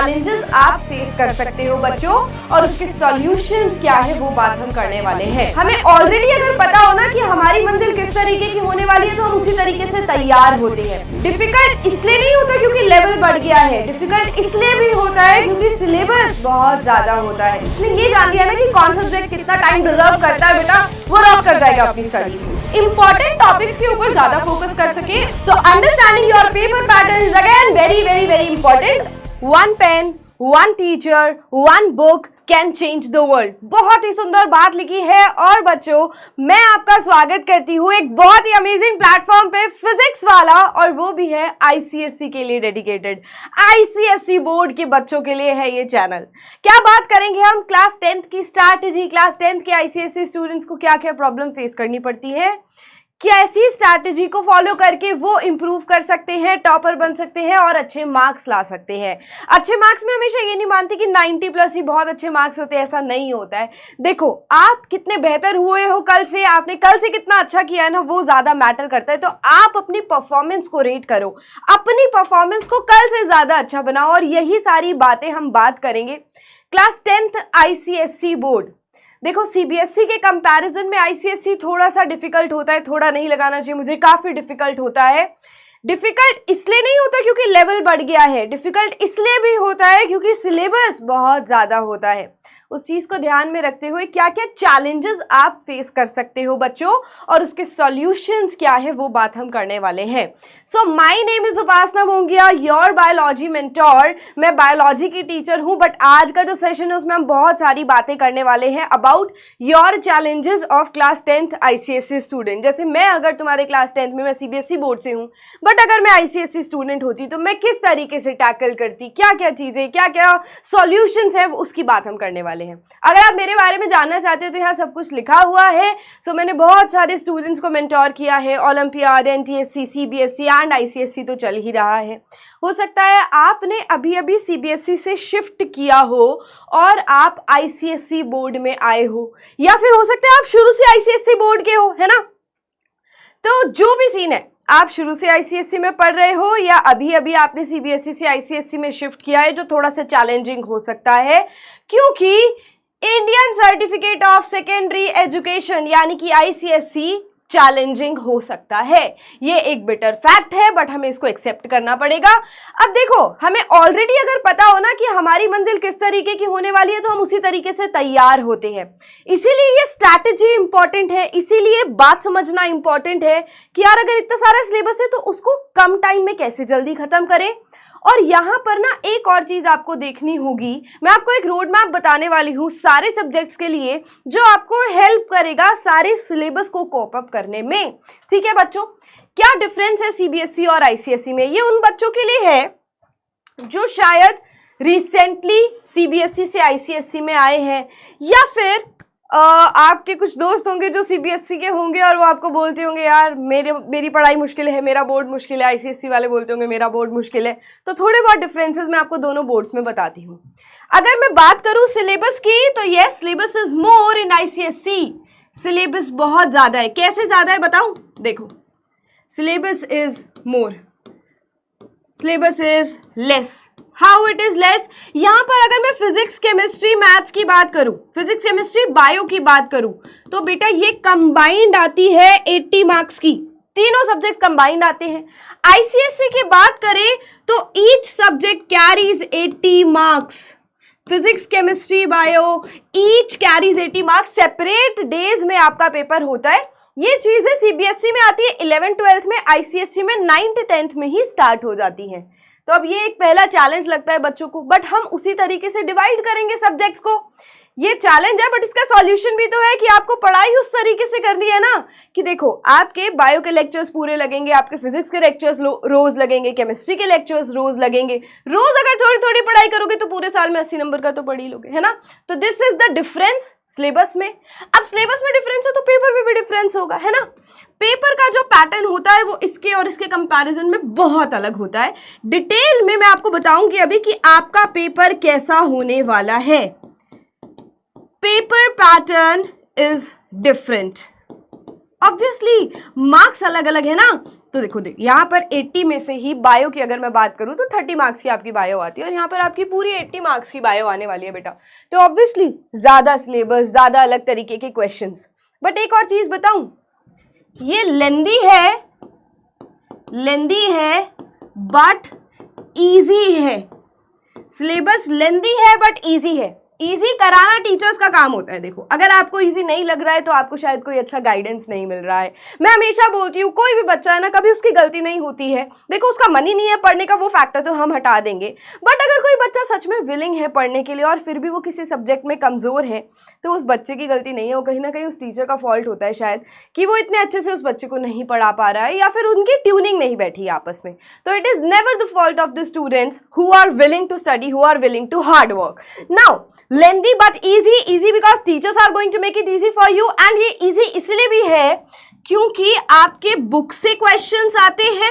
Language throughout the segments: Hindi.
चैलेंजेस आप फेस कर सकते हो बच्चों और उसके सॉल्यूशंस क्या है वो बात हम करने वाले हैं। हमें ऑलरेडी अगर पता हो ना कि हमारी मंजिल किस तरीके की होने वाली है तो हम उसी तरीके से तैयार होते हैं। डिफिकल्ट इसलिए नहीं होता क्योंकि लेवल बढ़ गया है, डिफिकल्ट इसलिए भी होता है क्योंकि सिलेबस बहुत ज्यादा होता है। इसलिए ये जान लिया ना कि कौन सा सब्जेक्ट कितना टाइम डिजर्व करता है बेटा, वो रॉक कर जाएगा अपनी स्टडी। इंपॉर्टेंट टॉपिक्स के ऊपर ज्यादा फोकस कर सके। So understanding your paper pattern is again very very very important. One pen, one teacher, one book can change the world. बहुत ही सुंदर बात लिखी है। और बच्चों मैं आपका स्वागत करती हूँ एक बहुत ही अमेजिंग प्लेटफॉर्म पे, फिजिक्स वाला, और वो भी है आईसीएसई के लिए डेडिकेटेड। आईसीएसई बोर्ड के बच्चों के लिए है ये चैनल। क्या बात करेंगे हम क्लास 10th की स्ट्रैटेजी, क्लास 10th के आईसीएसई स्टूडेंट्स को क्या क्या प्रॉब्लम फेस करनी पड़ती है, कैसी स्ट्रैटेजी को फॉलो करके वो इंप्रूव कर सकते हैं, टॉपर बन सकते हैं और अच्छे मार्क्स ला सकते हैं। अच्छे मार्क्स में हमेशा ये नहीं मानती कि 90+ ही बहुत अच्छे मार्क्स होते हैं, ऐसा नहीं होता है। देखो आप कितने बेहतर हुए हो कल से, आपने कल से कितना अच्छा किया है ना, वो ज्यादा मैटर करता है। तो आप अपनी परफॉर्मेंस को रेट करो, अपनी परफॉर्मेंस को कल से ज्यादा अच्छा बनाओ, और यही सारी बातें हम बात करेंगे। क्लास 10th आईसीएसई बोर्ड, देखो सीबीएसई के कंपैरिजन में आईसीएसई थोड़ा सा डिफिकल्ट होता है, थोड़ा नहीं लगाना चाहिए मुझे, काफी डिफिकल्ट होता है। डिफिकल्ट इसलिए नहीं होता क्योंकि लेवल बढ़ गया है, डिफिकल्ट इसलिए भी होता है क्योंकि सिलेबस बहुत ज्यादा होता है। उस चीज को ध्यान में रखते हुए क्या क्या चैलेंजेस आप फेस कर सकते हो बच्चों और उसके सॉल्यूशंस क्या है वो बात हम करने वाले हैं। So my name is Upasana Mongia, your biology mentor. मैं बायोलॉजी की टीचर हूं, बट आज का जो सेशन है उसमें हम बहुत सारी बातें करने वाले हैं about your challenges of class 10th ICSE student. जैसे मैं अगर तुम्हारे क्लास 10th में, मैं सीबीएसई बोर्ड से हूँ, बट अगर मैं आईसीएसई स्टूडेंट होती तो मैं किस तरीके से टैकल करती, क्या क्या चीजें, क्या क्या सॉल्यूशंस है, उसकी बात हम करने वाले हैं। अगर आप मेरे बारे में जानना चाहते हो तो यहाँ सब कुछ लिखा हुआ है। सो मैंने बहुत सारे स्टूडेंट्स को मेंटोर किया है, olympiad, NTSC, CBSE and ICSE तो चल ही रहा है। हो सकता है आपने अभी अभी सीबीएसई से शिफ्ट किया हो और आप आईसीएसई बोर्ड में आए हो, या फिर हो सकता है आप शुरू से आईसीएसई बोर्ड के हो, है ना। तो जो भी सीन है, आप शुरू से आईसीएसई में पढ़ रहे हो या अभी अभी आपने सीबीएसई से आईसीएसई में शिफ्ट किया है, जो थोड़ा सा चैलेंजिंग हो सकता है क्योंकि Indian certificate of secondary education यानी कि आईसीएसई चैलेंजिंग हो सकता है। ये एक बिटर फैक्ट है, बट हमें इसको एक्सेप्ट करना पड़ेगा। अब देखो हमें ऑलरेडी अगर पता हो ना कि हमारी मंजिल किस तरीके की होने वाली है तो हम उसी तरीके से तैयार होते हैं। इसीलिए ये स्ट्रैटेजी इंपॉर्टेंट है, इसीलिए बात समझना इंपॉर्टेंट है कि यार अगर इतना सारा सिलेबस है तो उसको कम टाइम में कैसे जल्दी खत्म करें। और यहाँ पर ना एक और चीज आपको देखनी होगी, मैं आपको एक रोड मैप बताने वाली हूँ सारे सब्जेक्ट्स के लिए, जो आपको हेल्प करेगा सारे सिलेबस को कोप अप करने में। ठीक है बच्चों, क्या डिफरेंस है सीबीएसई और आईसीएसई में? ये उन बच्चों के लिए है जो शायद रिसेंटली सीबीएसई से आईसीएसई में आए हैं, या फिर आपके कुछ दोस्त होंगे जो सीबीएसई के होंगे और वो आपको बोलते होंगे यार मेरी पढ़ाई मुश्किल है, मेरा बोर्ड मुश्किल है। आईसीएसई वाले बोलते होंगे मेरा बोर्ड मुश्किल है। तो थोड़े बहुत डिफरेंसेस मैं आपको दोनों बोर्ड्स में बताती हूँ। अगर मैं बात करूँ सिलेबस की तो yes, syllabus is more in ICSE. Syllabus बहुत ज्यादा है। कैसे ज्यादा है बताऊं? देखो, syllabus is more, syllabus is less. How it is less? यहां पर अगर मैं फिजिक्स, केमिस्ट्री, मैथ्स की बात करूं, फिजिक्स, केमिस्ट्री, बायो की बात करूं, तो बेटा ये कंबाइंड आती है 80 मार्क्स की। तीनों सब्जेक्ट कंबाइंड आते हैं। आईसीएसई की बात करें तो each subject carries 80 marks. Physics, chemistry, bio each carries 80 marks. Separate days में आपका पेपर होता है। ये चीजें सीबीएसई में आती है 11th 12th में, आईसीएसई में 9th 10th में ही स्टार्ट हो जाती है। तो अब ये एक पहला चैलेंज लगता है बच्चों को, बट हम उसी तरीके से डिवाइड करेंगे सब्जेक्ट्स को। ये चैलेंज है, बट इसका सॉल्यूशन भी तो है कि आपको पढ़ाई उस तरीके से करनी है ना कि देखो आपके बायो के लेक्चर्स पूरे लगेंगे, आपके फिजिक्स के लेक्चर्स रोज लगेंगे, केमिस्ट्री के लेक्चर्स रोज लगेंगे। रोज अगर थोड़ी थोड़ी पढ़ाई करोगे तो पूरे साल में 80 नंबर का तो पढ़ ही लोगे, है ना। तो this is the difference syllabus में। अब सिलेबस में डिफरेंस है तो पेपर में भी डिफरेंस होगा, है ना। पेपर का जो पैटर्न होता है वो इसके और इसके कंपैरिजन में बहुत अलग होता है। डिटेल में मैं आपको बताऊंगी अभी कि आपका पेपर कैसा होने वाला है। Paper pattern is different. Obviously marks अलग अलग है ना, तो देखो यहाँ पर 80 में से ही बायो की अगर मैं बात करूँ तो 30 मार्क्स की आपकी बायो आती है और यहाँ पर आपकी पूरी 80 मार्क्स की बायो आने वाली है बेटा। तो ऑब्वियसली ज़्यादा सिलेबस, ज़्यादा अलग तरीके के क्वेश्चंस। बट एक और चीज़ बताऊँ, ये लेंदी है बट ईजी है। सिलेबस लेंदी है बट ईजी है। इजी कराना टीचर्स का काम होता है। देखो अगर आपको इजी नहीं लग रहा है तो आपको शायद कोई अच्छा गाइडेंस नहीं मिल रहा है। मैं हमेशा बोलती हूँ कोई भी बच्चा है ना, कभी उसकी गलती नहीं होती है। देखो उसका मन ही नहीं है पढ़ने का, वो फैक्टर तो हम हटा देंगे। बट अगर कोई बच्चा सच में विलिंग है पढ़ने के लिए और फिर भी वो किसी सब्जेक्ट में कमजोर है, तो उस बच्चे की गलती नहीं है, वो कहीं ना कहीं उस टीचर का फॉल्ट होता है शायद, कि वो इतने अच्छे से उस बच्चे को नहीं पढ़ा पा रहा है या फिर उनकी ट्यूनिंग नहीं बैठी है आपस में। तो it is never the fault of the students who are willing to study, who are willing to hard work. Now lengthy but easy because teachers are going to make it easy for you, and ये easy इसलिए भी है क्योंकि आपके बुक से क्वेश्चंस आते हैं,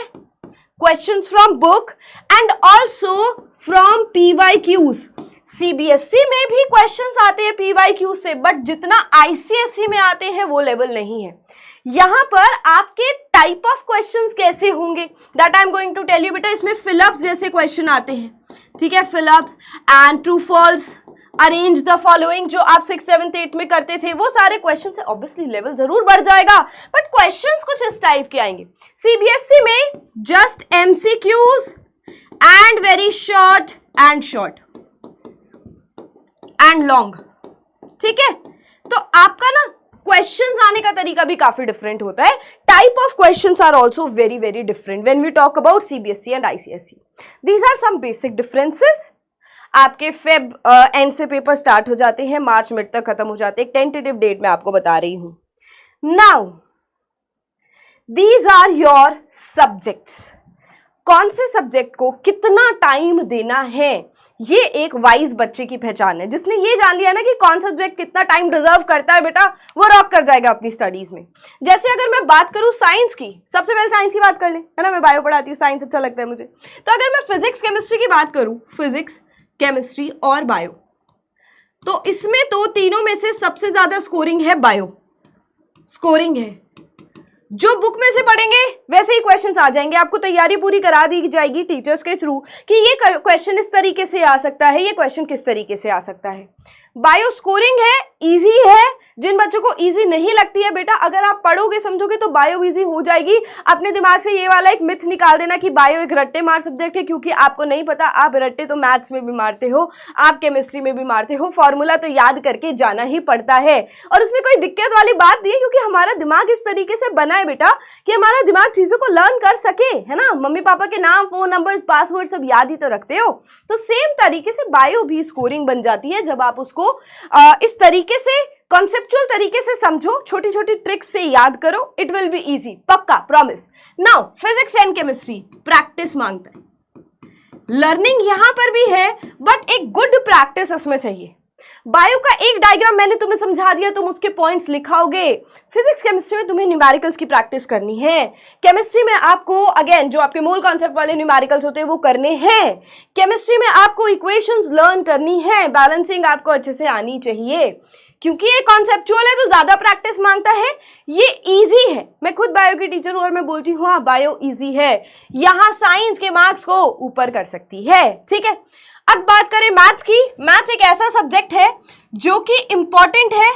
questions from book and also from PYQs। CBSE में भी क्वेश्चंस आते हैं PYQ से, बट जितना ICSE में आते हैं वो लेवल नहीं है। यहाँ पर आपके टाइप ऑफ क्वेश्चंस कैसे होंगे that I am going to tell you बेटा। इसमें फिलअप्स जैसे क्वेश्चन आते हैं, ठीक है, fill ups and true false, arrange the following, जो आप 6th 7th 8th में करते थे, वो सारे क्वेश्चन है। ऑब्वियसली लेवल जरूर बढ़ जाएगा बट क्वेश्चंस कुछ इस टाइप के आएंगे। CBSE में just MCQs and very short and long, ठीक है। तो आपका ना क्वेश्चंस आने का तरीका भी काफी डिफरेंट होता है। Type of questions are also very very different when we talk about CBSE and ICSE। These are some basic differences. आपके फेब एंड से पेपर स्टार्ट हो जाते हैं, मार्च मिड तक खत्म हो जाते हैं। एक टेंटेटिव डेट मैं आपको बता रही हूं। Now these are your subjects. कौन से सब्जेक्ट को कितना टाइम देना है, ये एक वाइज बच्चे की पहचान है। जिसने ये जान लिया ना कि कौन सा सब्जेक्ट कितना टाइम डिजर्व करता है बेटा, वो रॉक कर जाएगा अपनी स्टडीज में। जैसे अगर मैं बात करूं साइंस की, सबसे पहले साइंस की बात कर ले, है ना, मैं बायो पढ़ाती हूँ, साइंस अच्छा लगता है मुझे। तो अगर मैं फिजिक्स केमिस्ट्री की बात करूं, फिजिक्स केमिस्ट्री और बायो, तो इसमें तो तीनों में से सबसे ज्यादा स्कोरिंग है बायो। स्कोरिंग है, जो बुक में से पढ़ेंगे वैसे ही क्वेश्चंस आ जाएंगे। आपको तैयारी पूरी करा दी जाएगी टीचर्स के थ्रू कि ये क्वेश्चन इस तरीके से आ सकता है, ये क्वेश्चन किस तरीके से आ सकता है। बायो स्कोरिंग है, इजी है। जिन बच्चों को इजी नहीं लगती है बेटा, अगर आप पढ़ोगे समझोगे तो बायो इजी हो जाएगी। अपने दिमाग से ये वाला एक मिथ निकाल देना कि बायो एक रट्टे मार सब्जेक्ट है, क्योंकि आपको नहीं पता। आप रट्टे तो मैथ्स में भी मारते हो, आप केमिस्ट्री में भी मारते हो, फॉर्मूला तो याद करके जाना ही पड़ता है। और उसमें कोई दिक्कत वाली बात नहीं है, क्योंकि हमारा दिमाग इस तरीके से बना है बेटा कि हमारा दिमाग चीजों को लर्न कर सके, है ना। मम्मी पापा के नाम, फोन नंबर्स, पासवर्ड सब याद ही तो रखते हो। तो सेम तरीके से बायो भी स्कोरिंग बन जाती है जब आप उसको इस तरीके से कॉन्सेप्चुअल तरीके से समझो, छोटी छोटी ट्रिक्स से याद करो, इट विल बी इजी, पक्का, promise. Now physics and chemistry practice मांगता है। लर्निंग यहां पर भी है बट एक गुड प्रैक्टिस इसमें चाहिए। बायो का एक डायग्राम मैंने तुम्हें समझा दिया, तुम उसके पॉइंट्स लिखाओगे। फिजिक्स केमिस्ट्री में तुम्हें न्यूमेरिकल्स की प्रैक्टिस करनी है। केमिस्ट्री में आपको अगेन जो आपके मोल कॉन्सेप्ट वाले न्यूमेरिकल्स होते हैं वो करने हैं। केमिस्ट्री में आपको इक्वेशंस लर्न करनी है, बैलेंसिंग आपको अच्छे से आनी चाहिए। क्योंकि ये कॉन्सेप्चुअल है तो ज्यादा प्रैक्टिस मांगता है। ये इजी है, मैं खुद बायो की टीचर हूं और मैं बोलती हूँ हाँ बायो इजी है, यहाँ साइंस के मार्क्स को ऊपर कर सकती है, ठीक है। अब बात करें मैथ्स की। मैथ्स एक ऐसा सब्जेक्ट है जो कि इंपॉर्टेंट है,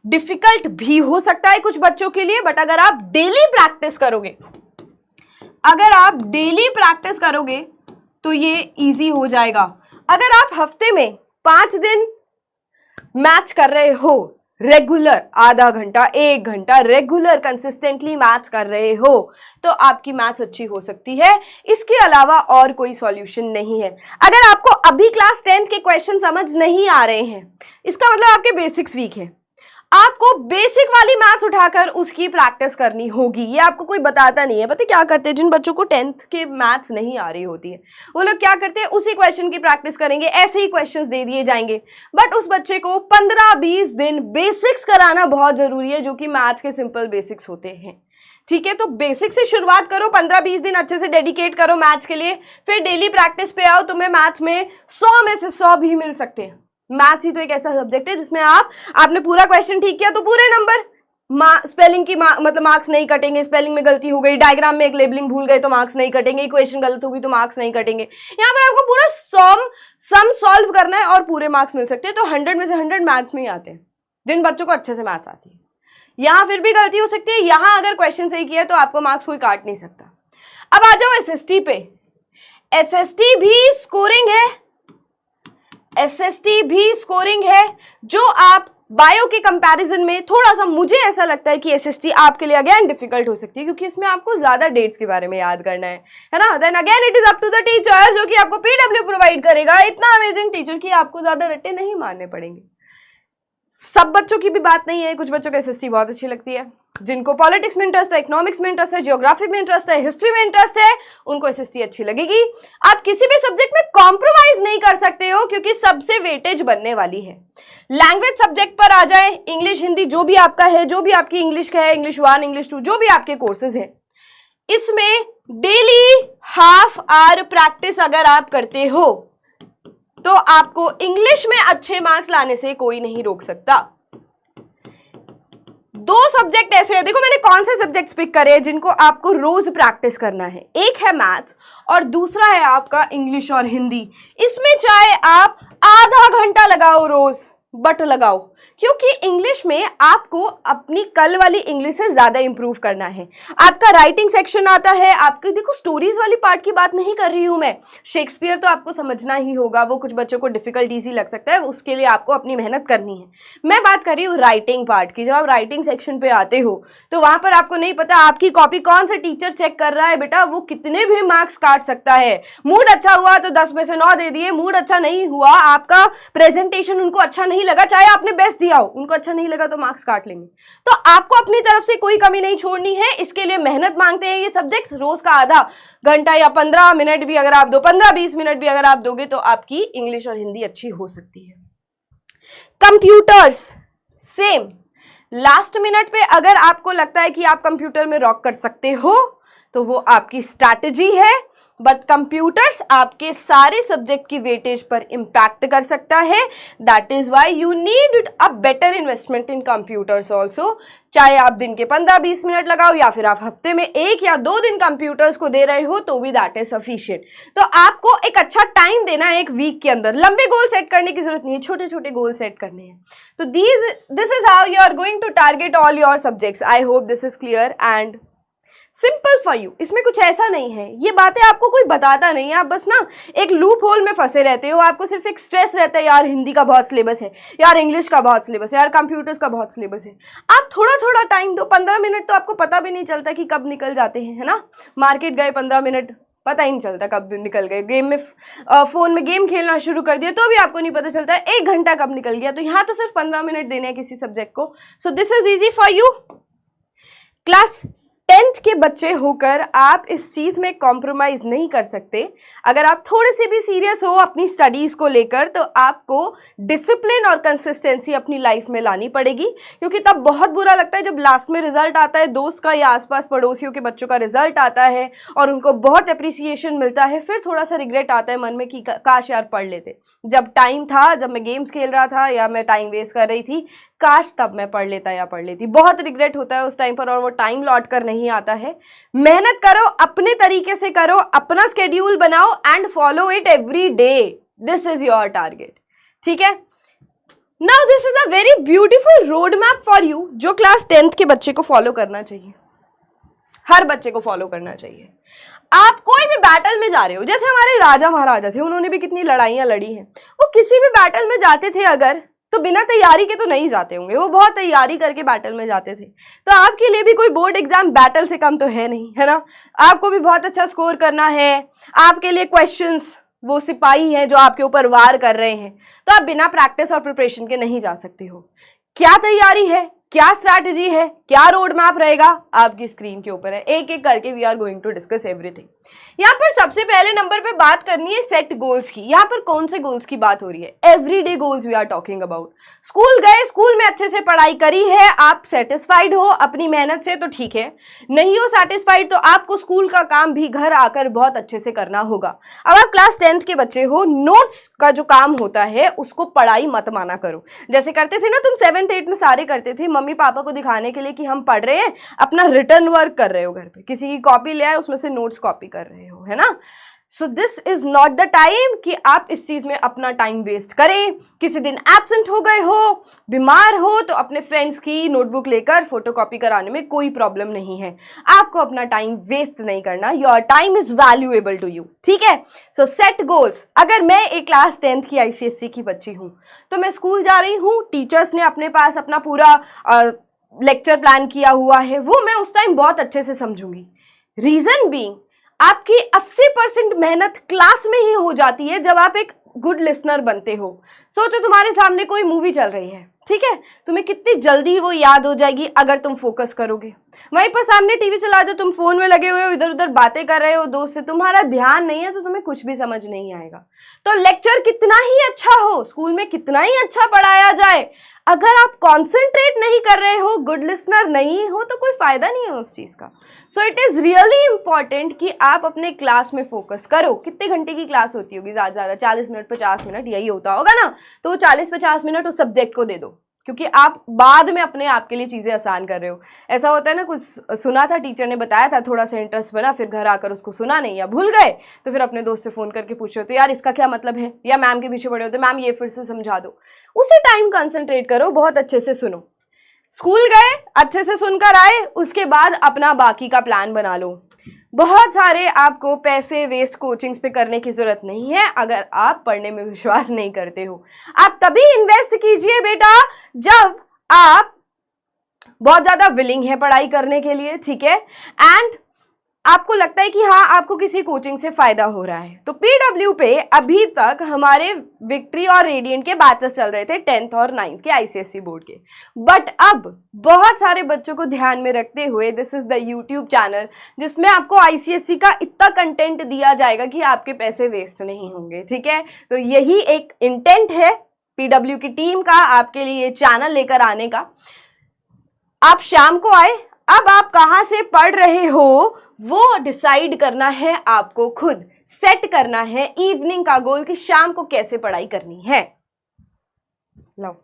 डिफिकल्ट भी हो सकता है कुछ बच्चों के लिए, बट अगर आप डेली प्रैक्टिस करोगे तो ये इजी हो जाएगा। अगर आप हफ्ते में 5 दिन मैथ्स कर रहे हो, रेगुलर आधा घंटा 1 घंटा रेगुलर कंसिस्टेंटली मैथ्स कर रहे हो, तो आपकी मैथ्स अच्छी हो सकती है। इसके अलावा और कोई सॉल्यूशन नहीं है। अगर आपको अभी क्लास 10th के क्वेश्चन समझ नहीं आ रहे हैं, इसका मतलब आपके बेसिक्स वीक हैं। आपको बेसिक वाली मैथ्स उठाकर उसकी प्रैक्टिस करनी होगी। ये आपको कोई बताता नहीं है। पता क्या करते हैं, जिन बच्चों को 10th के मैथ्स नहीं आ रही होती है वो लोग क्या करते हैं, उसी क्वेश्चन की प्रैक्टिस करेंगे, ऐसे ही क्वेश्चंस दे दिए जाएंगे। बट उस बच्चे को 15-20 दिन बेसिक्स कराना बहुत जरूरी है, जो कि मैथ्स के सिंपल बेसिक्स होते हैं, ठीक है। तो बेसिक से शुरुआत करो, 15-20 दिन अच्छे से डेडिकेट करो मैथ्स के लिए, फिर डेली प्रैक्टिस पे आओ। तुम्हें मैथ्स में 100 में से 100 भी मिल सकते हैं। मैथ्स ही तो एक ऐसा सब्जेक्ट है जिसमें आपने पूरा क्वेश्चन ठीक किया तो पूरे नंबर, स्पेलिंग की मतलब मार्क्स नहीं कटेंगे, स्पेलिंग में गलती हो गई, डायग्राम में एक लेबलिंग भूल गए तो मार्क्स नहीं कटेंगे, इक्वेशन गलत होगी तो मार्क्स नहीं कटेंगे। यहाँ पर आपको पूरा सम सॉल्व करना है और पूरे मार्क्स मिल सकते हैं। तो 100 में से 100 मैथ्स में ही आते हैं, जिन बच्चों को अच्छे से मैथ्स आती है। यहाँ फिर भी गलती हो सकती है, यहाँ अगर क्वेश्चन सही किया तो आपको मार्क्स कोई काट नहीं सकता। अब आ जाओ एसएसटी पे। एसएसटी भी स्कोरिंग है, एसएसटी भी स्कोरिंग है, जो आप बायो के कंपैरिजन में थोड़ा सा, मुझे ऐसा लगता है कि एसएसटी आपके लिए अगेन डिफिकल्ट हो सकती है, क्योंकि इसमें आपको ज्यादा डेट्स के बारे में याद करना है ना। Then again it is up to the teacher, जो कि आपको पीडब्ल्यू प्रोवाइड करेगा, इतना अमेजिंग टीचर कि आपको ज्यादा रट्टे नहीं मारने पड़ेंगे। सब बच्चों की भी बात नहीं है, कुछ बच्चों को एसएसटी बहुत अच्छी लगती है, जिनको पॉलिटिक्स में इंटरेस्ट है, इकोनॉमिक्स में इंटरेस्ट है, ज्योग्राफी में इंटरेस्ट है, हिस्ट्री में इंटरेस्ट है, उनको एसएसटी अच्छी लगेगी। आप किसी भी सब्जेक्ट में कॉम्प्रोमाइज नहीं कर सकते हो, क्योंकि सबसे वेटेज बनने वाली है। लैंग्वेज सब्जेक्ट पर आ जाए, इंग्लिश हिंदी जो भी आपका है, जो भी आपकी इंग्लिश का है, इंग्लिश 1 इंग्लिश 2 जो भी आपके कोर्सेज हैं, इसमें डेली हाफ आवर प्रैक्टिस अगर आप करते हो तो आपको इंग्लिश में अच्छे मार्क्स लाने से कोई नहीं रोक सकता। 2 सब्जेक्ट ऐसे हैं, देखो मैंने कौन से सब्जेक्ट्स पिक करे हैं जिनको आपको रोज प्रैक्टिस करना है। एक है मैथ्स और दूसरा है आपका इंग्लिश और हिंदी। इसमें चाहे आप आधा घंटा लगाओ रोज, बट लगाओ, क्योंकि इंग्लिश में आपको अपनी कल वाली इंग्लिश से ज्यादा इंप्रूव करना है। आपका राइटिंग सेक्शन आता है, आपके देखो स्टोरीज वाली पार्ट की बात नहीं कर रही हूं मैं, शेक्सपियर तो आपको समझना ही होगा, वो कुछ बच्चों को डिफिकल्ट इजी लग सकता है, उसके लिए आपको अपनी मेहनत करनी है। मैं बात कर रही हूँ राइटिंग पार्ट की। जब आप राइटिंग सेक्शन पे आते हो तो वहां पर आपको नहीं पता आपकी कॉपी कौन सा टीचर चेक कर रहा है, बेटा वो कितने भी मार्क्स काट सकता है। मूड अच्छा हुआ तो 10 में से 9 दे दिए, मूड अच्छा नहीं हुआ, आपका प्रेजेंटेशन उनको अच्छा नहीं लगा, चाहे आपने बेस्ट दिया हो, उनको अच्छा नहीं लगा तो मार्क्स काट लेंगे। तो आपको अपनी तरफ से कोई कमी नहीं छोड़नी है, इसके लिए मेहनत मांगते हैं ये सब्जेक्ट्स। रोज का आधा घंटा या 15 मिनट भी अगर आप दो, 15-20 मिनट भी अगर आप दोगे तो आपकी इंग्लिश और हिंदी अच्छी हो सकती है। कंप्यूटर्स सेम, लास्ट मिनट पे अगर आपको लगता है कि आप कंप्यूटर में रॉक कर सकते हो तो वो आपकी स्ट्रैटेजी है, बट कंप्यूटर्स आपके सारे सब्जेक्ट की वेटेज पर इंपैक्ट कर सकता है। That is why you need a better investment in computers also. चाहे आप दिन के 15-20 मिनट लगाओ या फिर आप हफ्ते में 1 या 2 दिन कंप्यूटर्स को दे रहे हो तो भी दैट इज सफिशिएंट। तो आपको एक अच्छा टाइम देना है एक वीक के अंदर। लंबे गोल सेट करने की जरूरत नहीं है, छोटे छोटे गोल सेट करने हैं। तो this is how you are going to target all your subjects. I hope this is clear and simple for you. इसमें कुछ ऐसा नहीं है, ये बातें आपको कोई बताता नहीं है, आप बस ना एक लूप होल में फंसे रहते हो। आपको सिर्फ एक स्ट्रेस रहता है, यार हिंदी का बहुत सिलेबस है, यार इंग्लिश का बहुत सिलेबस है, यार कंप्यूटर्स का बहुत सिलेबस है। आप थोड़ा थोड़ा टाइम दो, 15 मिनट तो आपको पता भी नहीं चलता कि कब निकल जाते हैं, है ना। मार्केट गए 15 मिनट पता ही नहीं चलता कब निकल गए। गेम में फोन में गेम खेलना शुरू कर दिया तो भी आपको नहीं पता चलता 1 घंटा कब निकल गया। तो यहाँ तो सिर्फ 15 मिनट देने हैं किसी सब्जेक्ट को। So this is easy for you. Class 10th के बच्चे होकर आप इस चीज में कॉम्प्रोमाइज नहीं कर सकते। अगर आप थोड़े से भी सीरियस हो अपनी स्टडीज को लेकर तो आपको डिसिप्लिन और कंसिस्टेंसी अपनी लाइफ में लानी पड़ेगी, क्योंकि तब बहुत बुरा लगता है जब लास्ट में रिजल्ट आता है, दोस्त का या आसपास पड़ोसियों के बच्चों का रिजल्ट आता है और उनको बहुत अप्रिसिएशन मिलता है, फिर थोड़ा सा रिग्रेट आता है मन में कि काश यार पढ़ लेते। जब टाइम था, जब मैं गेम्स खेल रहा था या मैं टाइम वेस्ट कर रही थी, काश तब मैं पढ़ लेता या पढ़ लेती। बहुत रिग्रेट होता है उस टाइम पर और वो टाइम लौट कर नहीं आता है। मेहनत करो, अपने तरीके से करो, अपना स्केड्यूल बनाओ and follow it every day. This is your target, ठीक है। Now this is a very beautiful road map for you, जो क्लास 10th के बच्चे को फॉलो करना चाहिए, हर बच्चे को फॉलो करना चाहिए। आप कोई भी बैटल में जा रहे हो, जैसे हमारे राजा महाराजा थे, उन्होंने भी कितनी लड़ाइयां लड़ी हैं। वो किसी भी बैटल में जाते थे अगर, तो बिना तैयारी के तो नहीं जाते होंगे, वो बहुत तैयारी करके बैटल में जाते थे। तो आपके लिए भी कोई बोर्ड एग्जाम बैटल से कम तो है नहीं, है ना। आपको भी बहुत अच्छा स्कोर करना है, आपके लिए क्वेश्चंस वो सिपाही हैं जो आपके ऊपर वार कर रहे हैं, तो आप बिना प्रैक्टिस और प्रिपरेशन के नहीं जा सकते हो। क्या तैयारी है, क्या स्ट्रैटेजी है, क्या रोड मैप रहेगा, आपकी स्क्रीन के ऊपर है। एक एक करके we are going to discuss everything. यहाँ पर सबसे पहले नंबर पे बात करनी है सेट गोल्स की। यहाँ पर कौन से गोल्स की बात हो रही है? Everyday goals we are talking about. School गए, स्कूल में अच्छे से पढ़ाई करी है, आप सेटिस्फाइड हो अपनी मेहनत से तो ठीक है, नहीं हो सेटिस्फाइड तो आपको स्कूल का काम भी घर आकर बहुत अच्छे से करना होगा। अब आप क्लास 10th के बच्चे हो, नोट्स का जो काम होता है उसको पढ़ाई मत माना करो। जैसे करते थे ना तुम 7th 8th में सारे करते थे, मम्मी पापा को दिखाने के लिए कि हम पढ़ रहे हैं, अपना रिटर्न वर्क कर रहे हो घर पे, किसी की कॉपी ले आए उसमें से नोट्स कॉपी कर रहे हो, है ना। So this is not the time कि आप इस चीज में अपना टाइम वेस्ट करें। किसी दिन एब्सेंट हो गए हो, बीमार हो, तो अपने फ्रेंड्स की नोटबुक लेकर फोटोकॉपी कराने में कोई प्रॉब्लम नहीं है। आपको अपना टाइम वेस्ट नहीं करना, your time is valuable to you, ठीक है। So set goals. अगर मैं एक क्लास 10th की ICSE की बच्ची हूँ तो मैं स्कूल जा रही हूँ, टीचर्स ने अपने पास अपना पूरा लेक्चर प्लान किया हुआ है, वो मैं उस टाइम बहुत अच्छे से समझूंगी। रीजन बीइंग, आपकी 80% मेहनत क्लास में ही हो जाती है जब आप एक गुड लिसनर बनते हो। सोचो तुम्हारे सामने कोई मूवी चल रही है, ठीक है, तुम्हें कितनी जल्दी वो याद हो जाएगी अगर तुम फोकस करोगे। वहीं पर सामने टीवी चला दो, तुम फोन में लगे हुए हो, इधर उधर बातें कर रहे हो दोस्त से, तुम्हारा ध्यान नहीं है तो तुम्हें कुछ भी समझ नहीं आएगा। तो लेक्चर कितना ही अच्छा हो, स्कूल में कितना ही अच्छा पढ़ाया जाए, अगर आप कॉन्सेंट्रेट नहीं कर रहे हो, गुड लिसनर नहीं हो, तो कोई फायदा नहीं है उस चीज का। So it is really important कि आप अपने क्लास में फोकस करो। कितने घंटे की क्लास होती होगी? ज्यादा ज्यादा 40 मिनट 50 मिनट यही होता होगा ना। तो 40-50 मिनट उस सब्जेक्ट को दे दो, क्योंकि आप बाद में अपने आप के लिए चीजें आसान कर रहे हो। ऐसा होता है ना, कुछ सुना था, टीचर ने बताया था, थोड़ा सा इंटरेस्ट बना, फिर घर आकर उसको सुना नहीं या भूल गए, तो फिर अपने दोस्त से फोन करके पूछो तो यार इसका क्या मतलब है, या मैम के पीछे पड़े हो तो मैम ये फिर से समझा दो। उसी टाइम कंसंट्रेट करो, बहुत अच्छे से सुनो। स्कूल गए, अच्छे से सुनकर आए, उसके बाद अपना बाकी का प्लान बना लो। बहुत सारे आपको पैसे वेस्ट कोचिंग्स पे करने की जरूरत नहीं है अगर आप पढ़ने में विश्वास नहीं करते हो। आप तभी इन्वेस्ट कीजिए बेटा जब आप बहुत ज्यादा विलिंग है पढ़ाई करने के लिए, ठीक है, एंड आपको लगता है कि हाँ आपको किसी कोचिंग से फायदा हो रहा है। तो PW पे अभी तक हमारे विक्ट्री और रेडियंट के बैचेस चल रहे थे 10th और 9th के ICSE बोर्ड के, बट अब बहुत सारे बच्चों को ध्यान में रखते हुए this is the YouTube channel जिसमें आपको ICSE का इतना कंटेंट दिया जाएगा कि आपके पैसे वेस्ट नहीं होंगे, ठीक है। तो यही एक इंटेंट है PW की टीम का आपके लिए चैनल लेकर आने का। आप शाम को आए, अब आप कहां से पढ़ रहे हो वो डिसाइड करना है आपको, खुद सेट करना है इवनिंग का गोल कि शाम को कैसे पढ़ाई करनी है। लो,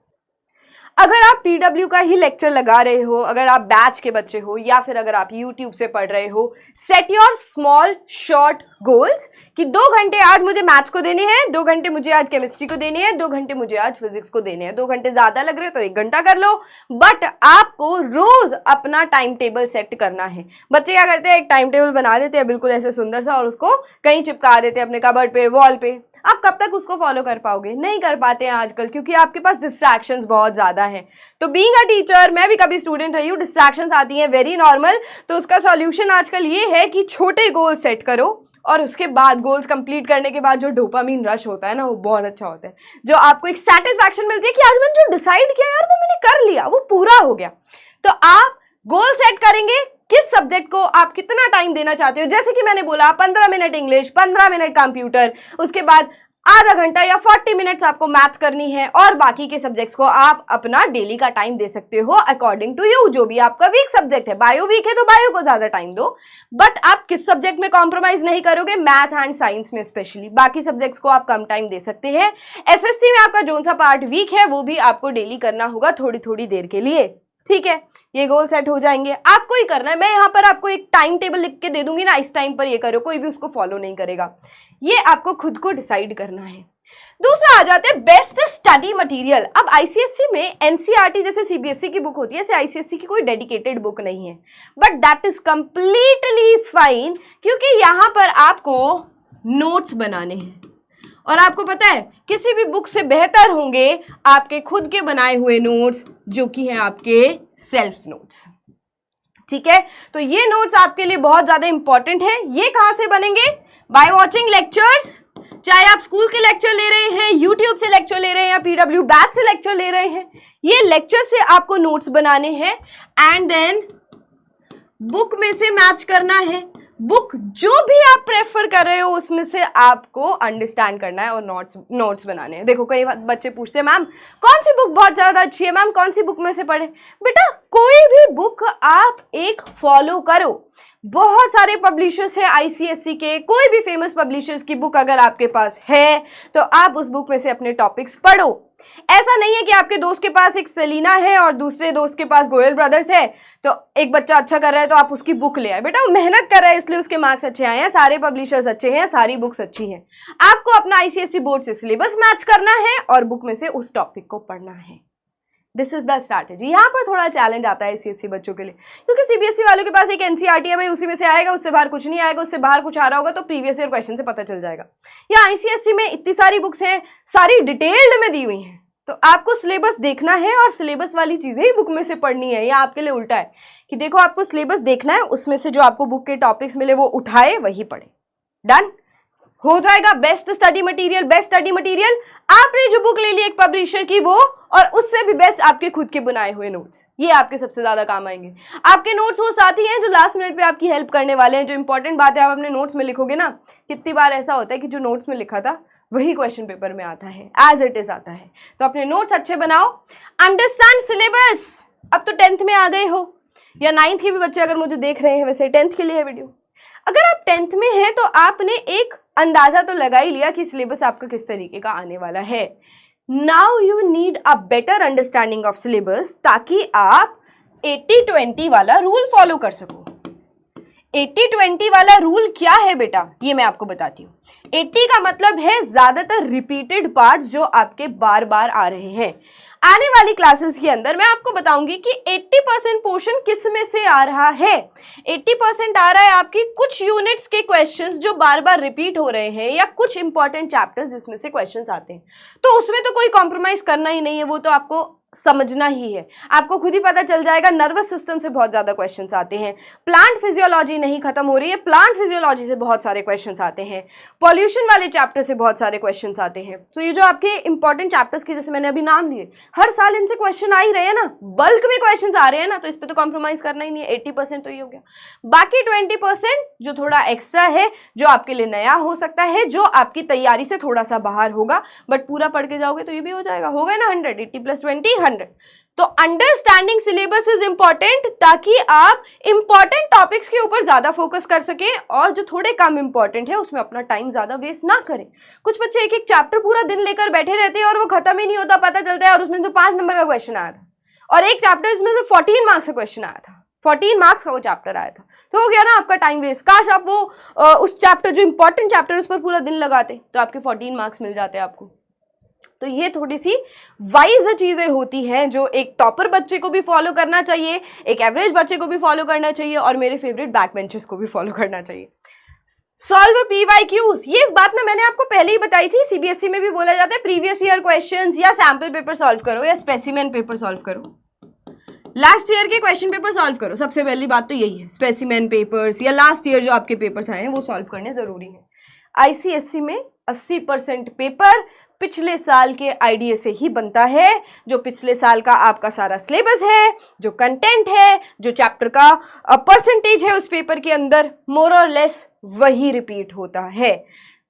अगर आप PW का ही लेक्चर लगा रहे हो, अगर आप बैच के बच्चे हो या फिर अगर आप YouTube से पढ़ रहे हो, set your small short goals कि 2 घंटे आज मुझे मैथ्स को देने हैं, 2 घंटे मुझे आज केमिस्ट्री को देने हैं, 2 घंटे मुझे आज फिजिक्स को देने हैं। 2 घंटे ज्यादा लग रहे तो 1 घंटा कर लो, बट आपको रोज अपना टाइम टेबल सेट करना है। बच्चे क्या करते हैं, एक टाइम टेबल बना देते हैं बिल्कुल ऐसे सुंदर सा और उसको कहीं चिपका देते हैं अपने कबर्ड पे, वॉल पे। आप कब तक उसको फॉलो कर पाओगे? नहीं कर पाते हैं आजकल, क्योंकि आपके पास डिस्ट्रैक्शंस बहुत ज्यादा हैं। तो बीइंग अ टीचर, मैं भी कभी स्टूडेंट रही हूँ, डिस्ट्रैक्शंस आती हैं, वेरी नॉर्मल। तो उसका सॉल्यूशन आजकल ये है कि छोटे गोल सेट करो और उसके बाद गोल्स कंप्लीट करने के बाद जो डोपामीन रश होता है ना, वो बहुत अच्छा होता है। जो आपको एक सेटिस्फैक्शन मिलती है कि आज मैंने जो डिसाइड किया यार वो मैंने कर लिया, वो पूरा हो गया। तो आप गोल सेट करेंगे किस सब्जेक्ट को आप कितना टाइम देना चाहते हो। जैसे कि मैंने बोला 15 मिनट इंग्लिश, 15 मिनट कंप्यूटर, उसके बाद आधा घंटा या 40 मिनट्स आपको मैथ्स करनी है, और बाकी के सब्जेक्ट्स को आप अपना डेली का टाइम दे सकते हो अकॉर्डिंग टू यू। जो भी आपका वीक सब्जेक्ट है, बायो वीक है तो बायो को ज्यादा टाइम दो, बट आप किस सब्जेक्ट में कॉम्प्रोमाइज नहीं करोगे, मैथ एंड साइंस में स्पेशली। बाकी सब्जेक्ट्स को आप कम टाइम दे सकते हैं। SST में आपका जो सा पार्ट वीक है वो भी आपको डेली करना होगा थोड़ी थोड़ी देर के लिए, ठीक है। ये गोल सेट हो जाएंगे, आपको ही करना है। मैं यहाँ पर आपको एक टाइम टेबल लिख के दे दूंगी ना, इस टाइम पर ये करो, कोई भी उसको फॉलो नहीं करेगा। ये आपको खुद को डिसाइड करना है। दूसरा आ जाते हैं बेस्ट स्टडी मटेरियल। अब ICSE में NCERT जैसे CBSE की बुक होती है, ऐसे ICSE की कोई डेडिकेटेड बुक नहीं है, but that is completely fine, क्योंकि यहाँ पर आपको नोट्स बनाने हैं। और आपको पता है किसी भी बुक से बेहतर होंगे आपके खुद के बनाए हुए नोट्स, जो कि हैं आपके सेल्फ नोट्स, ठीक है। तो ये नोट्स आपके लिए बहुत ज्यादा इंपॉर्टेंट है। ये कहां से बनेंगे? By watching lectures. चाहे आप स्कूल के लेक्चर ले रहे हैं, यूट्यूब से लेक्चर ले रहे हैं, या PW बैच से लेक्चर ले रहे हैं, ये लेक्चर से आपको नोट्स बनाने हैं एंड देन बुक में से मैच करना है। बुक जो भी आप प्रेफर कर रहे हो उसमें से आपको अंडरस्टैंड करना है और नोट्स बनाने हैं। देखो कई बच्चे पूछते हैं मैम कौन सी बुक बहुत ज्यादा अच्छी है, मैम कौन सी बुक में से पढ़े। बेटा कोई भी बुक आप एक फॉलो करो। बहुत सारे पब्लिशर्स हैं ICSE के, कोई भी फेमस पब्लिशर्स की बुक अगर आपके पास है तो आप उस बुक में से अपने टॉपिक्स पढ़ो। ऐसा नहीं है कि आपके दोस्त के पास एक सेलिना है और दूसरे दोस्त के पास गोयल ब्रदर्स है, तो एक बच्चा अच्छा कर रहा है तो आप उसकी बुक ले आए। बेटा वो मेहनत कर रहा है इसलिए उसके मार्क्स अच्छे आए हैं, सारे पब्लिशर्स अच्छे हैं, सारी बुक्स अच्छी हैं। आपको अपना आईसीएसई बोर्ड से सिलेबस मैच करना है और बुक में से उस टॉपिक को पढ़ना है। This is the strategy. यहाँ पर थोड़ा चैलेंज आता है सीएससी बच्चों के लिए, क्योंकि सीबीएसई वालों के पास एक एनसीईआरटी है भाई, उसी में से आएगा, उससे बाहर कुछ नहीं आएगा, उससे बाहर कुछ आ रहा होगा तो प्रीवियस ईयर क्वेश्चन से पता चल जाएगा। या आईसीएसई में इतनी सारी बुक्स हैं, सारी डिटेल्ड में दी हुई हैं, तो आपको सिलेबस देखना है और सिलेबस वाली चीजें ही बुक में से पढ़नी है। या आपके लिए उल्टा है कि देखो आपको सिलेबस देखना है, उसमें से जो आपको बुक के टॉपिक्स मिले वो उठाए वही पढ़े। डन हो जाएगा। Best study material, best study material आपने जो बुक ले ली एक पब्लिशर की वो, और उससे भी बेस्ट आपके खुद के बनाए हुए नोट्स, ये आपके सबसे ज्यादा काम आएंगे। आपके नोट्स वो साथी हैं जो लास्ट मिनट पे आपकी हेल्प करने वाले हैं। जो इंपॉर्टेंट बात है आप अपने नोट्स में लिखोगे ना, कितनी बार ऐसा होता है कि जो नोट्स में लिखा था वही क्वेश्चन पेपर में आता है, एज इट इज आता है। तो अपने नोट्स अच्छे बनाओ, अंडरस्टैंड सिलेबस। अब तो 10th में आ गए हो या 9th के भी बच्चे अगर मुझे देख रहे हैं, वैसे 10th के लिए है वीडियो। अगर आप 10th में हैं तो आपने एक अंदाजा तो लगा ही लिया कि सिलेबस आपका किस तरीके का आने वाला है। Now you need a better understanding of syllabus, ताकि आप 80-20 वाला रूल फॉलो कर सको। 80-20 वाला रूल क्या है बेटा, ये मैं आपको बताती हूँ। 80 का मतलब है ज्यादातर रिपीटेड पार्ट्स जो आपके बार बार आ रहे हैं। आने वाली क्लासेस के अंदर मैं आपको बताऊंगी कि 80% पोर्शन किस में से आ रहा है। 80% आ रहा है आपकी कुछ यूनिट्स के क्वेश्चंस जो बार बार रिपीट हो रहे हैं, या कुछ इंपॉर्टेंट चैप्टर्स जिसमें से क्वेश्चंस आते हैं। तो उसमें तो कोई कॉम्प्रोमाइज करना ही नहीं है, वो तो आपको समझना ही है। आपको खुद ही पता चल जाएगा, नर्वस सिस्टम से बहुत ज्यादा क्वेश्चंस आते हैं, प्लांट फिजियोलॉजी नहीं खत्म हो रही है, प्लांट फिजियोलॉजी से बहुत सारे क्वेश्चंस आते हैं, पॉल्यूशन वाले चैप्टर से बहुत सारे क्वेश्चंस आते हैं। तो ये जो आपके इंपॉर्टेंट चैप्टर्स के जैसे मैंने अभी नाम लिए, हर साल इनसे क्वेश्चन आ ही रहे हैं ना, बल्क में क्वेश्चन आ रहे हैं ना, तो इस पर तो कॉम्प्रोमाइज करना ही नहीं है। 80% तो ये हो गया। बाकी 20% जो थोड़ा एक्स्ट्रा है, जो आपके लिए नया हो सकता है, जो आपकी तैयारी से थोड़ा सा बाहर होगा, बट पूरा पढ़ के जाओगे तो ये भी हो जाएगा। हो गए ना 100, 80 + 20 100। तो अंडरस्टैंडिंग सिलेबस इज इंपॉर्टेंट, ताकि आप इंपॉर्टेंट टॉपिक्स के ऊपर ज्यादा फोकस कर सकें, और जो थोड़े कम इंपॉर्टेंट है उसमें अपना टाइम ज्यादा वेस्ट ना करें। कुछ बच्चे एक एक चैप्टर पूरा दिन लेकर बैठे रहते हैं और वो खत्म ही नहीं होता, पता चलता है और उसमें तो 5 नंबर का क्वेश्चन आया था, और एक चैप्टर इसमें से 14 मार्क्स का क्वेश्चन आया था, 14 मार्क्स का वो चैप्टर आया था। तो हो गया ना आपका टाइम वेस्ट। काश आप वो उस चैप्टर जो इंपॉर्टेंट चैप्टर उस पर पूरा दिन लगाते तो आपके 14 मार्क्स मिल जाते आपको। तो ये थोड़ी सी वाइज चीजें होती हैं जो एक टॉपर बच्चे को भी फॉलो करना चाहिए, एक एवरेज बच्चे को भी फॉलो करना चाहिए, और मेरे फेवरेट बैक बेंचर्स को भी फॉलो करना चाहिए। सॉल्व PYQs, ये इस बात ना मैंने आपको पहले ही बताई थी। सीबीएसई में भी बोला जाता है प्रीवियस ईयर क्वेश्चंस या सैंपल पेपर सॉल्व करो या स्पेसिमेन पेपर सॉल्व करो, लास्ट ईयर के क्वेश्चन पेपर सॉल्व करो। सबसे पहली बात तो यही है, स्पेसिमेन पेपर्स या लास्ट ईयर जो आपके पेपर्स आए हैं वो सॉल्व करने जरूरी है। आईसीएसई में 80% पेपर पिछले साल के आईडीए से ही बनता है। जो पिछले साल का आपका सारा सिलेबस है, जो कंटेंट है, जो चैप्टर का परसेंटेज है उस पेपर के अंदर, मोर और लेस वही रिपीट होता है।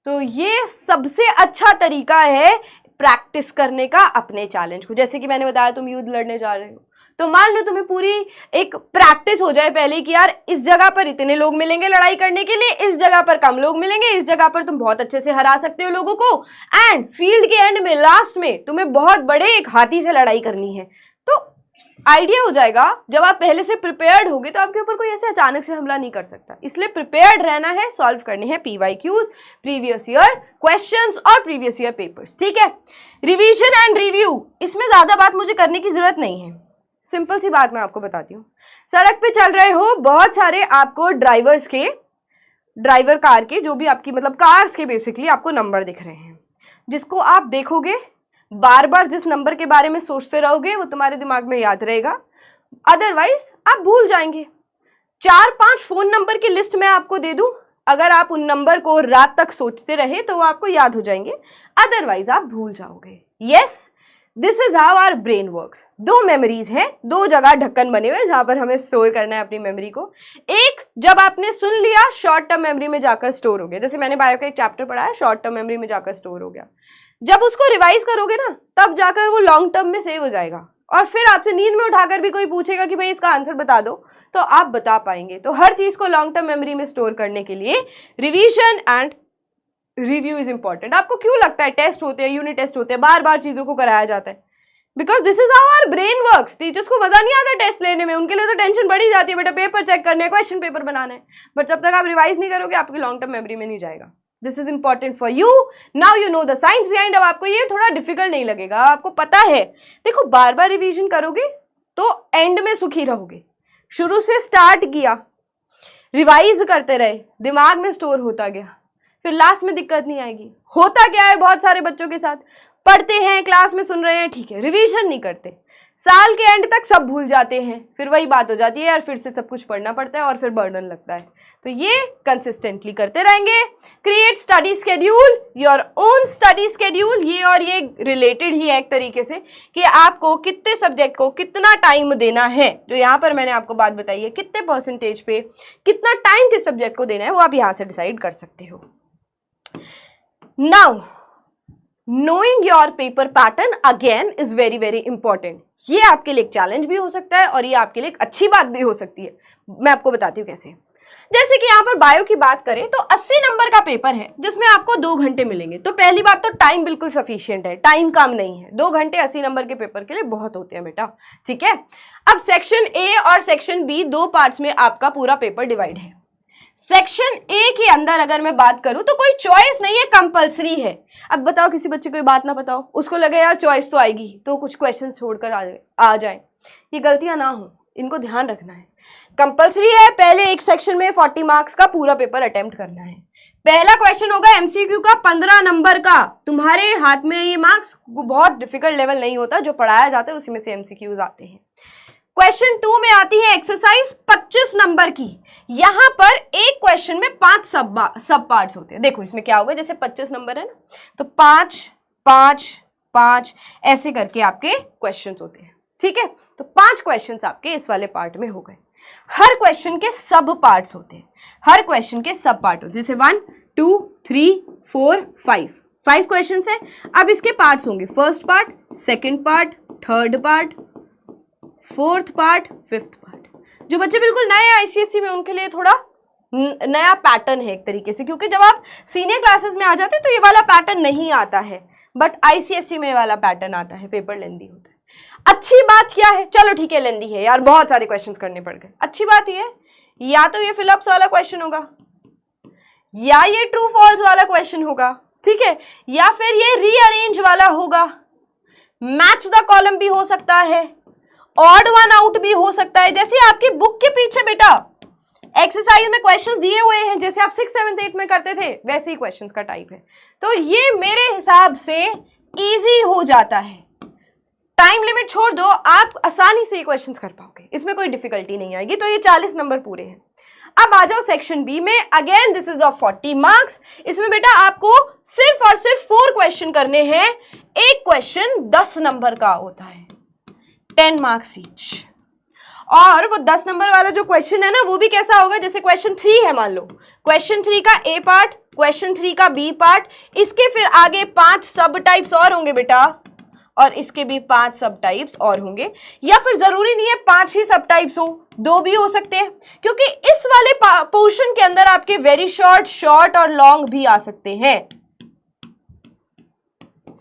तो ये सबसे अच्छा तरीका है प्रैक्टिस करने का अपने चैलेंज को। जैसे कि मैंने बताया तुम युद्ध लड़ने जा रहे हो, तो मान लो तुम्हें पूरी एक प्रैक्टिस हो जाए पहले कि यार इस जगह पर इतने लोग मिलेंगे लड़ाई करने के लिए, इस जगह पर कम लोग मिलेंगे, इस जगह पर तुम बहुत अच्छे से हरा सकते हो लोगों को, एंड फील्ड के एंड में लास्ट में तुम्हें बहुत बड़े एक हाथी से लड़ाई करनी है। तो आइडिया हो जाएगा। जब आप पहले से प्रिपेयर्ड होगे तो आपके ऊपर कोई ऐसे अचानक से हमला नहीं कर सकता। इसलिए प्रिपेयर्ड रहना है, सॉल्व करने हैं PYQs, प्रीवियस ईयर क्वेश्चंस और प्रीवियस ईयर पेपर्स। ठीक है, रिवीजन एंड रिव्यू, इसमें ज्यादा बात मुझे करने की जरूरत नहीं है। सिंपल सी बात मैं आपको बताती हूँ। सड़क पे चल रहे हो, बहुत सारे आपको ड्राइवर कार के, जो भी आपकी मतलब कार्स के बेसिकली आपको नंबर दिख रहे हैं, जिसको आप देखोगे बार बार जिस नंबर के बारे में सोचते रहोगे वो तुम्हारे दिमाग में याद रहेगा, अदरवाइज आप भूल जाएंगे। 4-5 फोन नंबर की लिस्ट मैं आपको दे दूं, अगर आप उन नंबर को रात तक सोचते रहे तो वो आपको याद हो जाएंगे, अदरवाइज आप भूल जाओगे। Yes, this is how our brain works. 2 memories हैं, 2 जगह ढक्कन बने हुए जहां पर हमें स्टोर करना है अपनी मेमोरी को। एक जब आपने सुन लिया शॉर्ट टर्म मेमोरी में जाकर स्टोर हो गया, जैसे मैंने बायो का एक चैप्टर पढ़ा है, शॉर्ट टर्म मेमोरी में जाकर स्टोर हो गया। जब उसको रिवाइज करोगे ना तब जाकर वो लॉन्ग टर्म में सेव हो जाएगा, और फिर आपसे नींद में उठाकर भी कोई पूछेगा कि भाई इसका आंसर बता दो तो आप बता पाएंगे। तो हर चीज को लॉन्ग टर्म मेमोरी में स्टोर करने के लिए revision and review is important. आपको क्यों लगता है टेस्ट होते हैं, यूनिट टेस्ट होते हैं, बार बार चीजों को कराया जाता है? Because this is how our brain works. Teachers को मजा नहीं आता टेस्ट लेने में, उनके लिए तो टेंशन बढ़ी जाती है, बेटा पेपर चेक करने हैं, क्वेश्चन पेपर बनाना है, बट जब तक आप रिवाइज नहीं करोगे आपकी लॉन्ग टर्म मेमोरी में नहीं जाएगा। This is important for you. Now you know the science behind. अब आपको ये थोड़ा डिफिकल्ट नहीं लगेगा, आपको पता है। देखो बार बार रिवीजन करोगे तो एंड में सुखी रहोगे। शुरू से स्टार्ट किया, रिवाइज करते रहे, दिमाग में स्टोर होता गया, फिर लास्ट में दिक्कत नहीं आएगी। होता क्या है बहुत सारे बच्चों के साथ, पढ़ते हैं, क्लास में सुन रहे हैं, ठीक है, रिवीजन नहीं करते, साल के एंड तक सब भूल जाते हैं, फिर वही बात हो जाती है यार, फिर से सब कुछ पढ़ना पड़ता है और फिर बर्डन लगता है। तो ये कंसिस्टेंटली करते रहेंगे। Create study schedule, your own study schedule. ये और ये रिलेटेड ही है एक तरीके से कि आपको कितने सब्जेक्ट को कितना टाइम देना है। जो यहाँ पर मैंने आपको बात बताई है, कितने परसेंटेज पे कितना टाइम किस सब्जेक्ट को देना है, वो आप यहाँ से डिसाइड कर सकते हो। Now knowing your paper pattern again is very very important. ये आपके लिए एक चैलेंज भी हो सकता है और ये आपके लिए एक अच्छी बात भी हो सकती है। मैं आपको बताती हूँ कैसे। जैसे कि यहाँ पर बायो की बात करें तो 80 नंबर का पेपर है जिसमें आपको 2 घंटे मिलेंगे। तो पहली बात तो टाइम बिल्कुल सफिशिएंट है, टाइम कम नहीं है। 2 घंटे 80 नंबर के पेपर के लिए बहुत होते हैं बेटा, ठीक है। अब सेक्शन ए और सेक्शन बी 2 पार्ट्स में आपका पूरा पेपर डिवाइड है। सेक्शन ए के अंदर अगर मैं बात करूं तो कोई चॉइस नहीं है, कंपलसरी है। अब बताओ किसी बच्चे को बात ना बताओ, उसको लगे यार चॉइस तो आएगी तो कुछ क्वेश्चन छोड़कर आ जाए। ये गलतियां ना हो, इनको ध्यान रखना है। कंपलसरी है, पहले एक सेक्शन में 40 मार्क्स का पूरा पेपर अटेम्प्ट करना है। पहला क्वेश्चन होगा एमसीक्यू का 15 नंबर का। तुम्हारे हाथ में ये मार्क्स बहुत डिफिकल्ट लेवल नहीं होता, जो पढ़ाया जाता है उसी में से एमसीक्यूज आते हैं। क्वेश्चन 2 में आती है एक्सरसाइज 25 नंबर की। यहां पर एक क्वेश्चन में 5 सब पार्ट्स होते हैं। देखो इसमें क्या होगा, जैसे 25 नंबर है ना, तो 5 5 5 ऐसे करके आपके क्वेश्चंस होते हैं, ठीक है। तो 5 क्वेश्चंस आपके इस वाले पार्ट में हो गए। हर क्वेश्चन के सब पार्ट्स होते हैं, हर क्वेश्चन के सब पार्ट होते हैं। जैसे 1 2 3 4 5 क्वेश्चंस है। अब इसके पार्ट्स होंगे, first part, second part, third part, fourth part, fifth part. जो बच्चे बिल्कुल नए आईसीएसई में उनके लिए थोड़ा नया पैटर्न है एक तरीके से, क्योंकि जब आप सीनियर क्लासेस में आ जाते हैं तो ये वाला पैटर्न नहीं आता है, बट आईसीएसई में वाला पैटर्न आता है, पेपर लेंदी होता है। अच्छी बात क्या है, चलो ठीक है लेंदी है यार, बहुत सारे क्वेश्चंस करने पड़ गए। अच्छी बात ये है, या तो ये फिलअप्स वाला क्वेश्चन होगा, या ये ट्रू फॉल्स वाला क्वेश्चन होगा, ठीक है, या फिर ये रीअरेंज वाला होगा, मैच द कॉलम भी हो सकता है, ऑड वन आउट भी हो सकता है। जैसे आपकी बुक के पीछे बेटा एक्सरसाइज में क्वेश्चंस दिए हुए हैं, जैसे आप 6, 7, 8 में करते थे, वैसे ही क्वेश्चंस का टाइप है। तो ये मेरे हिसाब से इजी हो जाता है। टाइम लिमिट छोड़ दो, आप आसानी से ये क्वेश्चंस कर पाओगे, इसमें कोई डिफिकल्टी नहीं आएगी। तो ये 40 नंबर पूरे हैं। अब आ जाओ सेक्शन बी में। Again this is of 40 marks. इसमें बेटा आपको सिर्फ और सिर्फ 4 क्वेश्चन करने हैं। एक क्वेश्चन 10 नंबर का होता है, 10 मार्क्स ईच। और वो 10 नंबर वाला जो क्वेश्चन है ना, वो भी कैसा होगा, जैसे क्वेश्चन 3 है, मान लो क्वेश्चन 3 का ए पार्ट, क्वेश्चन 3 का बी पार्ट, इसके फिर आगे 5 सब टाइप्स और होंगे बेटा, और इसके भी 5 सब टाइप्स और होंगे। या फिर जरूरी नहीं है 5 ही सब टाइप्स हो, 2 भी हो सकते हैं, क्योंकि इस वाले पोर्शन के अंदर आपके वेरी शॉर्ट, शॉर्ट और लॉन्ग भी आ सकते हैं।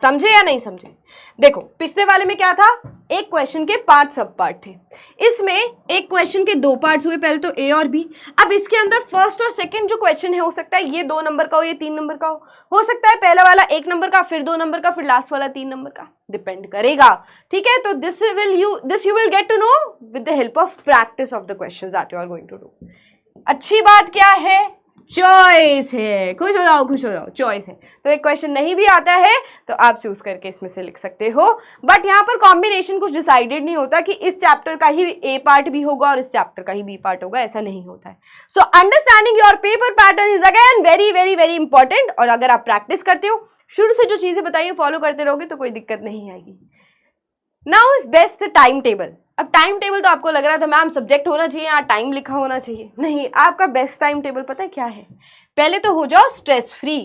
समझे या नहीं समझे? देखो पिछले वाले में क्या था, एक क्वेश्चन के 5 सब पार्ट थे, इसमें एक क्वेश्चन के 2 पार्ट्स हुए, पहले तो ए और बी। अब इसके अंदर फर्स्ट और सेकंड जो क्वेश्चन है, हो सकता है ये 2 नंबर का हो, ये 3 नंबर का हो सकता है पहला वाला 1 नंबर का, फिर 2 नंबर का, फिर लास्ट वाला 3 नंबर का, डिपेंड करेगा, ठीक है। तो this you will get to know with the help of practice of the questions that you are going to do. अच्छी बात क्या है, चॉइस है। खुश हो जाओ, चॉइस है। तो एक क्वेश्चन नहीं भी आता है तो आप चूज करके इसमें से लिख सकते हो, बट यहाँ पर कॉम्बिनेशन कुछ डिसाइडेड नहीं होता कि इस चैप्टर का ही ए पार्ट भी होगा और इस चैप्टर का ही बी पार्ट होगा, ऐसा नहीं होता है। सो understanding your paper pattern is again very very very important. और अगर आप प्रैक्टिस करते हो, शुरू से जो चीजें बताइए फॉलो करते रहोगे तो कोई दिक्कत नहीं आएगी। Now is best time table. अब टाइम टेबल तो आपको लग रहा था मैम सब्जेक्ट होना चाहिए, यहाँ टाइम लिखा होना चाहिए, नहीं, आपका बेस्ट टाइम टेबल पता है क्या है? पहले तो हो जाओ स्ट्रेस फ्री।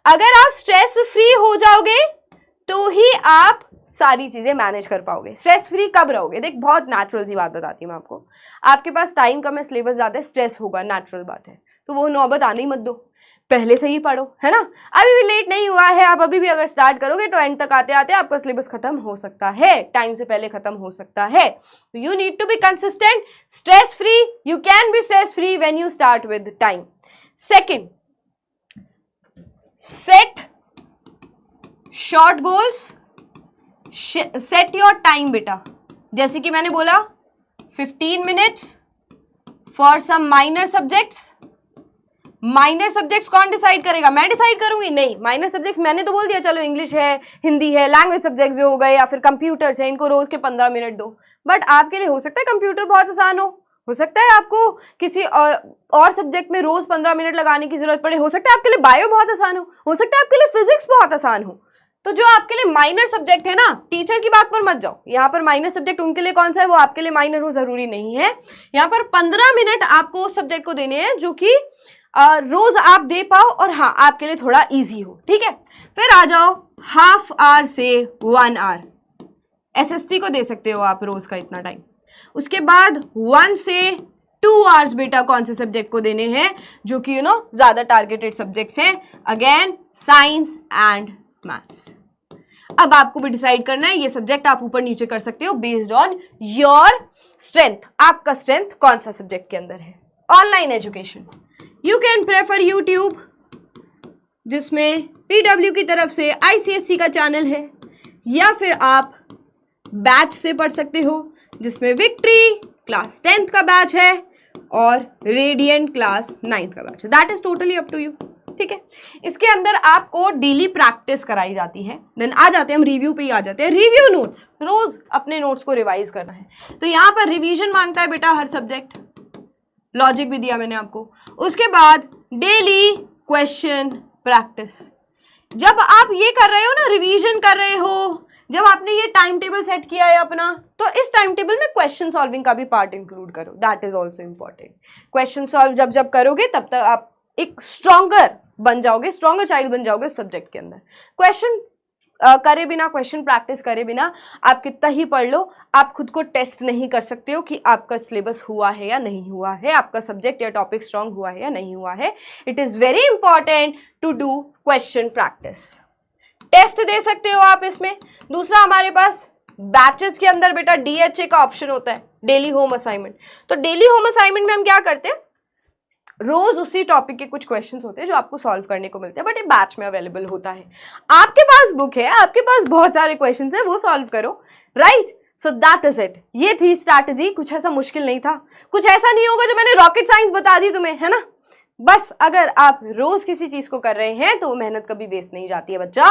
अगर आप स्ट्रेस फ्री हो जाओगे तो ही आप सारी चीजें मैनेज कर पाओगे। स्ट्रेस फ्री कब रहोगे? देख बहुत नेचुरल सी बात बताती हूँ मैं आपको, आपके पास टाइम कम है, सिलेबस ज्यादा है, स्ट्रेस होगा, नेचुरल बात है। तो वो नौबत आने ही मत दो, पहले से ही पढ़ो, है ना। अभी भी लेट नहीं हुआ है, आप अभी भी अगर स्टार्ट करोगे तो एंड तक आते आते आपका सिलेबस खत्म हो सकता है, टाइम से पहले खत्म हो सकता है। You need to be consistent, stress free, you can be stress free when you start with time. Second, set short goals, set your time बेटा। जैसे कि मैंने बोला 15 minutes for some minor subjects. Minor subjects कौन डिसाइड करेगा? मैं डिसाइड करूंगी? नहीं, माइनर सब्जेक्ट्स मैंने तो बोल दिया, चलो इंग्लिश है, हिंदी है, लैंग्वेज सब्जेक्ट्स जो हो गए, या फिर कंप्यूटर्स है, इनको रोज के 15 मिनट दो। बट आपके लिए हो सकता है कंप्यूटर बहुत आसान हो सकता है आपको किसी और सब्जेक्ट में रोज 15 मिनट लगाने की जरूरत पड़े, हो सकता है आपके लिए बायो बहुत आसान हो सकता है आपके लिए फिजिक्स बहुत आसान हो। तो जो आपके लिए माइनर सब्जेक्ट है ना, टीचर की बात पर मत जाओ, यहाँ पर माइनर सब्जेक्ट उनके लिए कौन सा है, वो आपके लिए माइनर हो जरूरी नहीं है। यहाँ पर 15 मिनट आपको उस सब्जेक्ट को देने हैं जो कि रोज आप दे पाओ और हाँ आपके लिए थोड़ा इजी हो, ठीक है। फिर आ जाओ हाफ आवर से 1 आवर, एसएसटी को दे सकते हो आप रोज का इतना टाइम। उसके बाद 1 से 2 आवर्स बेटा कौन से सब्जेक्ट को देने हैं, जो कि ज्यादा टारगेटेड सब्जेक्ट्स हैं, अगेन साइंस एंड मैथ्स। अब आपको भी डिसाइड करना है, ये सब्जेक्ट आप ऊपर नीचे कर सकते हो बेस्ड ऑन योर स्ट्रेंथ, आपका स्ट्रेंथ कौन सा सब्जेक्ट के अंदर है। Online education, you can prefer YouTube, जिसमें PW की तरफ से ICSE का चैनल है, या फिर आप बैच से पढ़ सकते हो, जिसमें विक्ट्री क्लास 10th का बैच है और रेडियंट क्लास 9th का बैच है। That is totally up to you, ठीक है। इसके अंदर आपको डेली प्रैक्टिस कराई जाती है। देन आ जाते हैं हम रिव्यू पे ही आ जाते हैं। रिव्यू नोट्स, रोज अपने नोट्स को रिवाइज करना है। तो यहाँ पर रिवीजन मांगता है बेटा हर सब्जेक्ट, लॉजिक भी दिया मैंने आपको। उसके बाद डेली क्वेश्चन प्रैक्टिस। जब आप ये कर रहे हो ना, रिवीजन कर रहे हो, जब आपने ये टाइम टेबल सेट किया है अपना, तो इस टाइम टेबल में क्वेश्चन सॉल्विंग का भी पार्ट इंक्लूड करो, that is also important. Question solve जब करोगे तब तक आप एक स्ट्रॉन्गर बन जाओगे, स्ट्रॉन्गर चाइल्ड बन जाओगे सब्जेक्ट के अंदर। क्वेश्चन करे बिना, क्वेश्चन प्रैक्टिस करे बिना आप कितना ही पढ़ लो, आप खुद को टेस्ट नहीं कर सकते हो कि आपका सिलेबस हुआ है या नहीं हुआ है, आपका सब्जेक्ट या टॉपिक स्ट्रॉन्ग हुआ है या नहीं हुआ है। It is very important to do question practice. Test दे सकते हो आप इसमें। दूसरा हमारे पास बैचेस के अंदर बेटा DHA का ऑप्शन होता है, डेली होम असाइनमेंट। तो डेली होम असाइनमेंट में हम क्या करते हैं, रोज उसी टॉपिक के कुछ क्वेश्चंस होते हैं जो आपको सॉल्व करने को मिलते हैं, बट ये बैच में अवेलेबल होता है। आपके पास बुक है, आपके पास बहुत सारे क्वेश्चंस है, वो सॉल्व करो, right. So that is it. ये थी स्ट्रैटेजी, कुछ ऐसा मुश्किल नहीं था, कुछ ऐसा नहीं होगा जो मैंने रॉकेट साइंस बता दी तुम्हें, है ना। बस अगर आप रोज किसी चीज को कर रहे हैं तो मेहनत कभी वेस्ट नहीं जाती है बच्चा।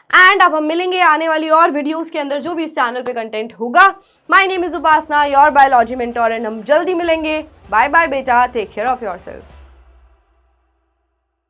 एंड अब हम मिलेंगे आने वाली और वीडियोस के अंदर जो भी इस चैनल पे कंटेंट होगा। My name is Upasana, your biology mentor, and हम जल्दी मिलेंगे। बाय बाय बेटा, टेक केयर ऑफ योरसेल्फ।